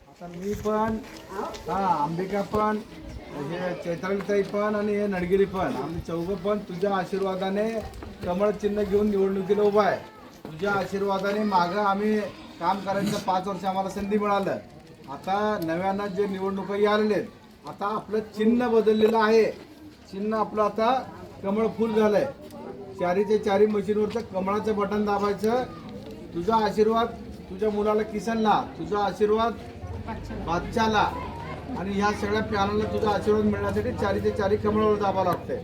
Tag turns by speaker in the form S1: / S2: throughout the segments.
S1: आता मी पण अंबिका पण चैत्रालीताई पण आणि हे नडगिरी पण आम्ही चौघं पण तुझ्या आशीर्वादाने कमळ चिन्ह घेऊन निवडणुकीला उभा आहे। तुझ्या आशीर्वादाने मागं आम्ही काम करायचं 5 वर्ष आम्हाला संधी मिळालं। आता नव्यानं जे निवडणुका आलेले आहेत आता आपलं चिन्ह बदललेलं आहे। चिन्ह आपलं आता कमळ फुल झालंय। चारीचे चारी मशीनवरचं कमळाचं बटन दाबायचं। तुझा आशीर्वाद तुझ्या मुलाला किसनला, तुझा आशीर्वाद बादशाला आणि ह्या सगळ्या प्यारांना तुझा आशीर्वाद मिळण्यासाठी चारीचे चारी कमळावर दाबावं लागतंय।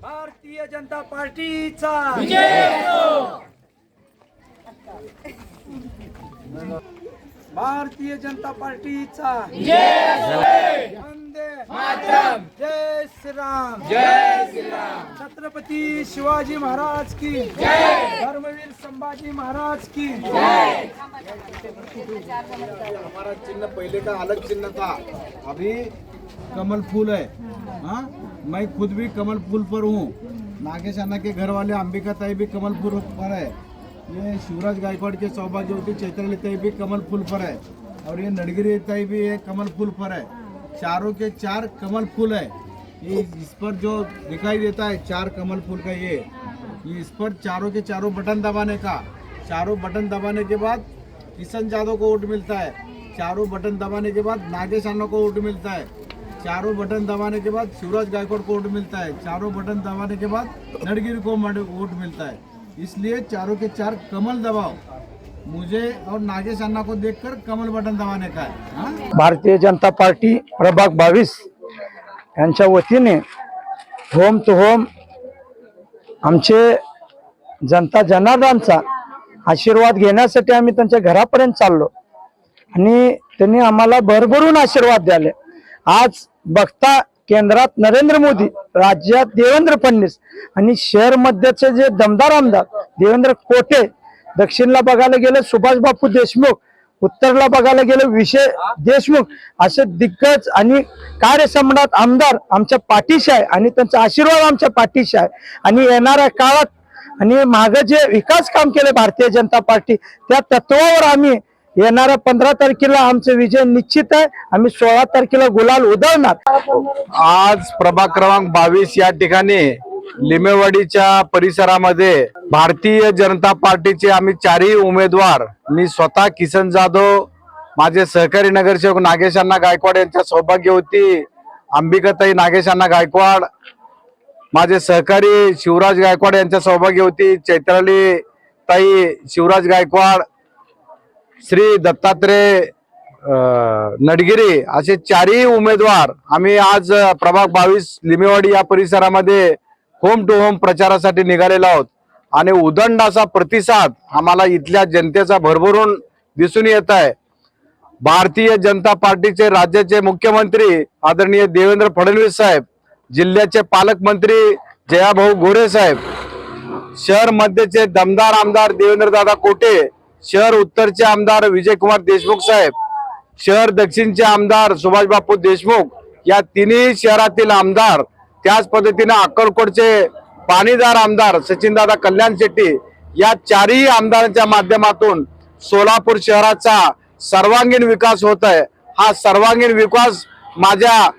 S2: भारतीय जनता पार्टीचा भारतीय जनता पार्टीचा वंदे मातरम। जय श्रीराम, जय श्रीराम। छत्रपती शिवाजी महाराज की जय, धर्मवीर संभाजी महाराज की जय।
S1: हमारा चिन्ह पहले का अलग चिन्ह था, अभी कमल फूल है। हाँ, मैं खुद भी कमल फूल पर हूँ। नागेश अन्ना के घर वाले अंबिका ताई भी कमल फूल पर है। ये शिवराज गायकवाड़ के सौभाग्यवती चैत्राली ताई भी कमल फूल पर है और ये नडगिरी ताई भी है कमल फूल पर है। चारों के चार कमल फूल है। ये इस पर जो दिखाई देता है 4 कमल फूल का ये इस पर चारों के चारों बटन दबाने का, चारों बटन दबाने के बाद किशन यादव को वोट मिलता है। चारों बटन दबाने के बाद नागेश अन्ना को वोट मिलता है। चारों बटन दबाने के बाद शिवराज गायकवाड़ को वोट मिलता है। चारों बटन दबाने के बाद नडगिरी को वोट मिलता है। इसलिए चारों के चार कमल दबाओ। मुझे और नागेश अन्ना को देखकर कमल बटन दबाने का है।
S2: भारतीय जनता पार्टी प्रभाग 22 यांच्या वतीने होम टू होम आमचे जनता जनार्दनचा आशीर्वाद घेण्यासाठी आम्ही त्यांच्या घरापर्यंत चाललो आणि त्यांनी आम्हाला भरभरून आशीर्वाद द्याले। आज बघता केंद्रात नरेंद्र मोदी, राज्यात देवेंद्र फडणवीस आणि शहर मध्यचे जे दमदार आमदार देवेंद्र कोटे, दक्षिणला बघायला गेलं सुभाष बापू देशमुख, उत्तरला बघायला गेलं विजय देशमुख, असे दिग्गज आणि कार्यसम्राट आमदार आमच्या पाठीशी आहे आणि त्यांचा आशीर्वाद आमच्या पाठीशी आहे। आणि येणाऱ्या काळात आणि मागे जे विकास काम केले भारतीय जनता पार्टी त्या तत्वावर आम्ही येणाऱ्या 15 तारखेला आमचे विजय निश्चित आहे। आम्ही 16 तारखेला गुलाल उधळणार।
S1: आज प्रभाग क्रमांक 22 या ठिकाणी लिमेवाडीच्या परिसरामध्ये भारतीय जनता पार्टीचे आम्ही 4ही उमेदवार, मी स्वतः किसन जाधव, माझे सहकारी नगरसेवक नागेश अण्णा गायकवाड यांच्या सौभाग्यवती अंबिकाताई नागेश अण्णा गायकवाड, माझे सहकारी शिवराज गायकवाड यांच्या सौभाग्यवती चैत्राली ताई शिवराज गायकवाड, श्री दत्तात्रय नडगिरी, असे 4ही उमेदवार आम्ही आज प्रभाग 22 लिमेवाडी या परिसरामध्ये होम टू होम प्रचारासाठी निघालेलो आहोत आणि उदंड असा प्रतिसाद आम्हाला इथल्या जनतेचा भरभरून दिसून येत आहे। भारतीय जनता पार्टीचे राज्याचे मुख्यमंत्री आदरणीय देवेंद्र फडणवीस साहेब, जिल्ह्याचे पालकमंत्री जयाभाऊ गोरे साहेब, शहर मध्यचे दमदार आमदार देवेंद्र दादा कोटे, शहर उत्तरचे आमदार विजयकुमार देशमुख साहेब, शहर दक्षिणचे आमदार सुभाष बापू देशमुख, या तिन्ही शहरातील आमदार, त्याच पद्धतीने अक्कलकोटचे पाणीदार आमदार सचिनदादा कल्याण शेट्टी, या 4ही आमदारांच्या माध्यमातून सोलापूर शहराचा सर्वांगीण विकास होत आहे। हा सर्वांगीण विकास माझ्या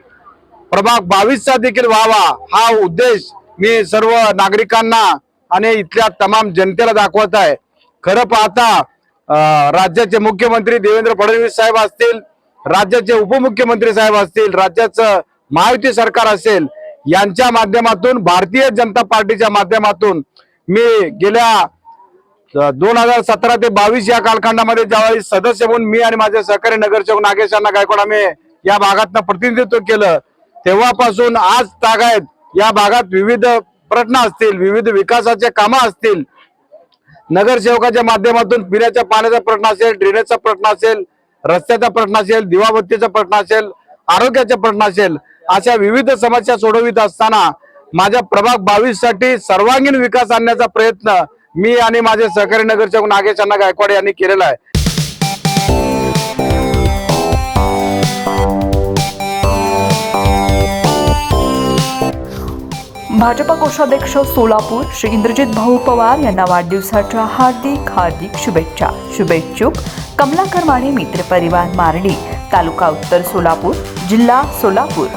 S1: प्रभाग 22 चा देखील व्हावा हा उद्देश मी सर्व नागरिकांना आणि इथल्या तमाम जनतेला दाखवत आहे। खरं पाहता राज्याचे मुख्यमंत्री देवेंद्र फडणवीस साहेब असतील, राज्याचे उपमुख्यमंत्री साहेब असतील, राज्याचं महायुती सरकार असेल, यांच्या माध्यमातून भारतीय जनता पार्टीच्या माध्यमातून मी गेल्या 2017 ते 22 या कालखंडामध्ये ज्यावेळी सदस्य म्हणून मी आणि माझे सहकारी नगरसेवक नागेश अण्णा गायकवाड आम्ही या भागातनं प्रतिनिधित्व केलं, तेव्हापासून आज तागायत या भागात विविध प्रश्न असतील, विविध विकासाचे कामं असतील, नगरसेवकाच्या माध्यमातून पिण्याच्या पाण्याचा प्रश्न असेल, ड्रेनेजचा प्रश्न असेल, रस्त्याचा प्रश्न असेल, दिवाबत्तीचा प्रश्न असेल, आरोग्याचा प्रश्न असेल, अशा विविध समस्या सोडवित असताना माझ्या प्रभाग 22 साठी सर्वांगीण विकास आणण्याचा प्रयत्न मी आणि माझे सहकारी नगरसेवक नागेश अण्णा गायकवाड यांनी केलेला आहे।
S3: भाजपा कोषाध्यक्ष सोलापूर श्री इंद्रजित भाऊ पवार यांना वाढदिवसाच्या हार्दिक शुभेच्छा. शुभेच्छुक कमलाकर माने मित्र परिवार मारडी, तालुका उत्तर सोलापूर, जिल्हा सोलापूर.